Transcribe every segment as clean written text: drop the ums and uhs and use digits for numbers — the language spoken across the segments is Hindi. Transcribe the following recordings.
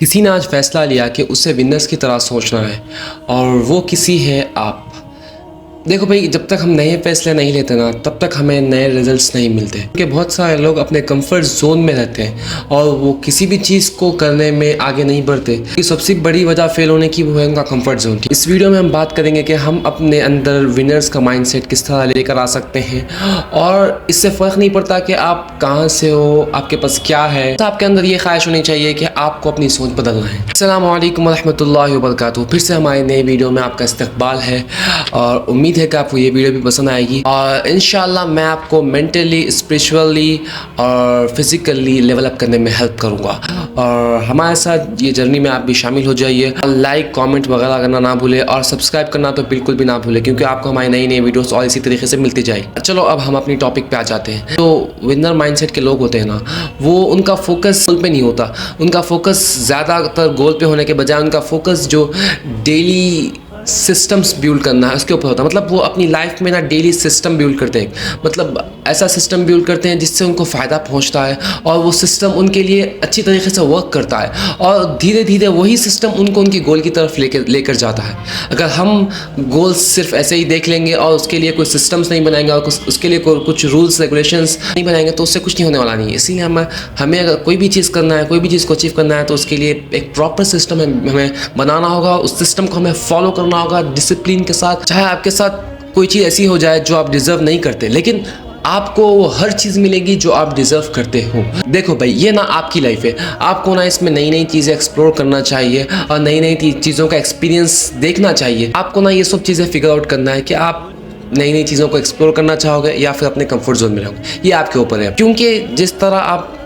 किसी ने आज फैसला लिया कि उसे विनर्स की तरह सोचना है और वो किसी है आप। देखो भाई, जब तक हम नए फैसले नहीं लेते ना तब तक हमें नए रिजल्ट्स नहीं मिलते, क्योंकि बहुत सारे लोग अपने कंफर्ट जोन में रहते हैं और वो किसी भी चीज़ को करने में आगे नहीं बढ़ते। कि सबसे बड़ी वजह फेल होने की वो है उनका कंफर्ट जोन। इस वीडियो में हम बात करेंगे कि हम अपने अंदर विनर्स का माइंडसेट किस तरह लेकर आ सकते हैं और इससे फ़र्क नहीं पड़ता कि आप कहाँ से हो, आपके पास क्या है, तो आपके अंदर ये ख्वाहिश होनी चाहिए कि आपको अपनी सोच बदलना है। अस्सलाम वालेकुम रहमतुल्लाहि व बरकातुहू। फिर से हमारे नए वीडियो में आपका इस्तकबाल है और उम्मीद है कि आपको ये वीडियो भी पसंद आएगी और इंशाल्लाह मैं आपको मेंटली, स्पिरिचुअली और फिजिकली लेवल अप करने में हेल्प करूँगा। और हमारे साथ ये जर्नी में आप भी शामिल हो जाइए। लाइक, कमेंट वगैरह करना ना भूलें और सब्सक्राइब करना तो बिल्कुल भी ना भूलें, क्योंकि आपको हमारी नई नई वीडियोस और इसी तरीके से मिलती जाएगी। चलो अब हम अपनी टॉपिक पे आ जाते हैं। तो विनर माइंडसेट के लोग होते हैं ना, वो उनका फोकस गोल पे नहीं होता। उनका फोकस ज़्यादातर गोल पे होने के बजाय उनका फोकस जो डेली सिस्टम्स बिल्ड करना है उसके ऊपर होता है। मतलब वो अपनी लाइफ में ना डेली सिस्टम बिल्ड करते हैं, मतलब ऐसा सिस्टम बिल्ड करते हैं जिससे उनको फ़ायदा पहुंचता है और वो सिस्टम उनके लिए अच्छी तरीके से वर्क करता है और धीरे धीरे वही सिस्टम उनको उनकी गोल की तरफ लेकर जाता है। अगर हम गोल्स सिर्फ ऐसे ही देख लेंगे और उसके लिए कोई सिस्टम्स नहीं बनाएंगे और उसके लिए कुछ रूल्स रेगुलेशंस नहीं बनाएंगे तो उससे कुछ नहीं होने वाला नहीं है। इसीलिए हमें अगर कोई भी चीज़ करना है, कोई भी चीज़ को अचीव करना है तो उसके लिए एक प्रॉपर सिस्टम हमें बनाना होगा। उस सिस्टम को हमें फॉलो करना होगा डिसिप्लिन के साथ। चाहे आपके साथ कोई चीज़ ऐसी हो जाए जो आप डिजर्व नहीं करते, लेकिन आपको वो हर चीज़ मिलेगी जो आप डिजर्व करते हो। देखो भाई, ये ना आपकी लाइफ है, आपको ना इसमें नई नई चीज़ें एक्सप्लोर करना चाहिए और नई नई चीज़ों का एक्सपीरियंस देखना चाहिए। आपको ना ये सब चीज़ें फिगर आउट करना है कि आप नई नई चीज़ों को एक्सप्लोर करना चाहोगे या फिर अपने कंफर्ट जोन में रहोगे, ये आपके ऊपर है। क्योंकि जिस तरह आप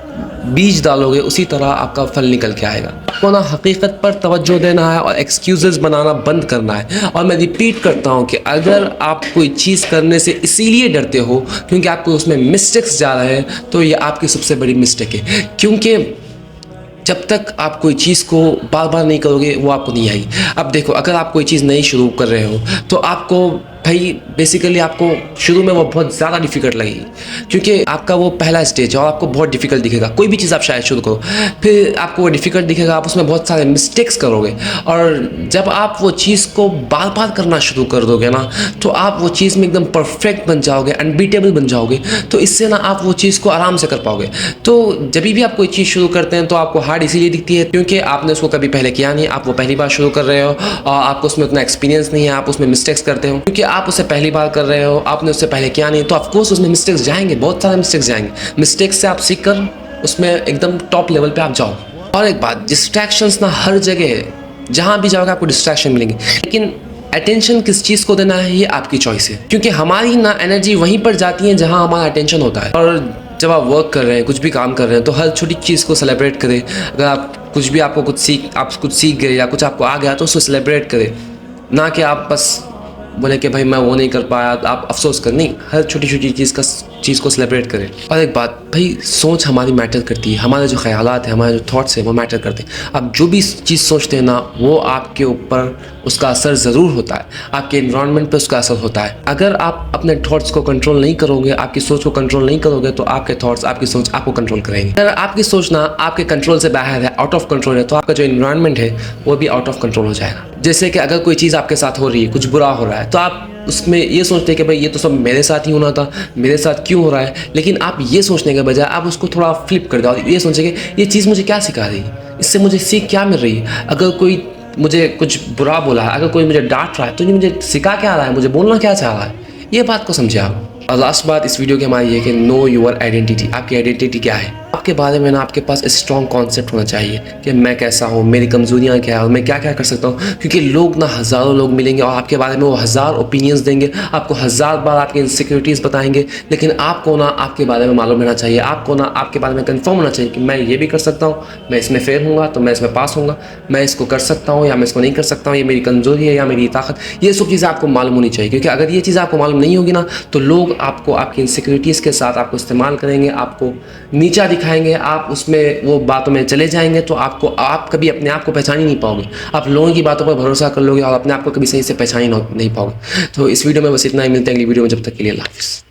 बीज डालोगे उसी तरह आपका फल निकल के आएगा। आपको ना हकीकत पर तवज्जो देना है और एक्सक्यूजेस बनाना बंद करना है। और मैं रिपीट करता हूँ कि अगर आप कोई चीज़ करने से इसीलिए डरते हो क्योंकि आपको उसमें मिस्टेक्स ज़्यादा है, तो ये आपकी सबसे बड़ी मिस्टेक है। क्योंकि जब तक आप कोई चीज़ को बार बार नहीं करोगे वो आपको नहीं आएगी। अब देखो, अगर आप कोई चीज़ नई शुरू कर रहे हो तो आपको भाई बेसिकली आपको शुरू में वो बहुत ज़्यादा डिफ़िकल्ट लगेगी, क्योंकि आपका वो पहला स्टेज है और आपको बहुत डिफ़िकल्ट दिखेगा। कोई भी चीज़ आप शायद शुरू करो, फिर आपको वो डिफ़िकल्ट दिखेगा, आप उसमें बहुत सारे मिस्टेक्स करोगे और जब आप वो चीज़ को बार बार करना शुरू कर दोगे ना तो आप वो चीज़ में एकदम परफेक्ट बन जाओगे, अनबीटेबल बन जाओगे। तो इससे ना आप वो चीज़ को आराम से कर पाओगे। तो जब भी आप कोई चीज़ शुरू करते हैं तो आपको हार्ड इसीलिए दिखती है क्योंकि आपने उसको कभी पहले किया नहीं, आप वो पहली बार शुरू कर रहे हो और आपको उसमें उतना एक्सपीरियंस नहीं है, आप उसमें मिस्टेक्स करते हो क्योंकि आप उसे पहली बार कर रहे हो, आपने उससे पहले किया नहीं। तो ऑफकोर्स उसमें मिस्टेक्स जाएंगे, बहुत सारे मिस्टेक्स जाएंगे। मिस्टेक्स से आप सीख कर उसमें एकदम टॉप लेवल पे आप जाओ। और एक बात, डिस्ट्रैक्शंस ना हर जगह, जहाँ भी जाओगे आपको डिस्ट्रैक्शन मिलेंगे, लेकिन अटेंशन किस चीज़ को देना है ये आपकी चॉइस है। क्योंकि हमारी ना एनर्जी वहीं पर जाती है जहाँ हमारा अटेंशन होता है। और जब आप वर्क कर रहे हैं, कुछ भी काम कर रहे हैं, तो हर छोटी चीज़ को सेलिब्रेट करें। अगर आप कुछ भी आप कुछ सीख गए या कुछ आपको आ गया तो उसको सेलिब्रेट करें, ना कि आप बस बोले कि भाई मैं वो नहीं कर पाया आप अफसोस कर। नहीं, हर छोटी छोटी चीज़ को सेलिब्रेट करें। और एक बात भाई, सोच हमारी मैटर करती है, हमारे जो ख्यालात हैं, हमारे जो थॉट्स हैं वो मैटर करते हैं। आप जो भी चीज़ सोचते हैं ना वो आपके ऊपर उसका असर ज़रूर होता है, आपके एनवायरनमेंट पे उसका असर होता है। अगर आप अपने थॉट्स को कंट्रोल नहीं करोगे, आपकी सोच को कंट्रोल नहीं करोगे तो आपके थॉट्स, आपकी सोच आपको कंट्रोल करेंगे। अगर आपकी सोच ना आपके कंट्रोल से बाहर है, आउट ऑफ कंट्रोल है, तो आपका जो एनवायरनमेंट है वो भी आउट ऑफ कंट्रोल हो जाएगा। जैसे कि अगर कोई चीज़ आपके साथ हो रही है, कुछ बुरा हो रहा है, तो आप उसमें ये सोचते हैं कि भाई ये तो सब मेरे साथ ही होना था, मेरे साथ क्यों हो रहा है। लेकिन आप ये सोचने के बजाय आप उसको थोड़ा फ्लिप कर दो और ये सोचेंगे ये चीज़ मुझे क्या सिखा रही है, इससे मुझे सीख क्या मिल रही है। अगर कोई मुझे कुछ बुरा बोला है, अगर कोई मुझे डांट रहा है तो ये मुझे सिखा क्या रहा है, मुझे बोलना क्या चाह रहा है, ये बात को समझे आप। और लास्ट बात इस वीडियो की हमारी है कि नो योर आइडेंटिटी। आपकी आइडेंटिटी क्या है, आपके बारे में ना आपके पास स्ट्रॉन्ग कॉन्सेप्ट होना चाहिए कि मैं कैसा हूँ, मेरी कमजोरियाँ क्या है और मैं क्या क्या कर सकता हूँ। क्योंकि लोग ना हज़ारों लोग मिलेंगे और आपके बारे में वो हज़ार ओपिनियंस देंगे, आपको हज़ार बार आपकी इनसिक्योरिटीज़ बताएंगे, लेकिन आपको ना आपके बारे में मालूम रहना चाहिए, आपको ना आपके बारे में कंफर्म होना चाहिए कि मैं ये भी कर सकता हूँ, मैं इसमें फेल हूँगा तो मैं इसमें पास होऊंगा, मैं इसको कर सकता हूँ या मैं इसको नहीं कर सकता हूँ, ये मेरी कमजोरी है या मेरी ताकत। ये सब चीज़ें आपको मालूम होनी चाहिए, क्योंकि अगर ये चीज़ आपको मालूम नहीं होगी ना तो लोग आपको आपकी इनसिक्योरिटीज़ के साथ आपको इस्तेमाल करेंगे, आपको नीचा दिखाएंगे, आप उसमें वो बातों में चले जाएंगे तो आप कभी अपने आप को पहचान ही नहीं पाओगे। आप लोगों की बातों पर भरोसा कर लोगे और अपने आप को कभी सही से पहचान ही नहीं पाओगे। तो इस वीडियो में बस इतना ही, मिलते हैं अगली वीडियो में, जब तक के लिए अल्लाह हाफ़िज़।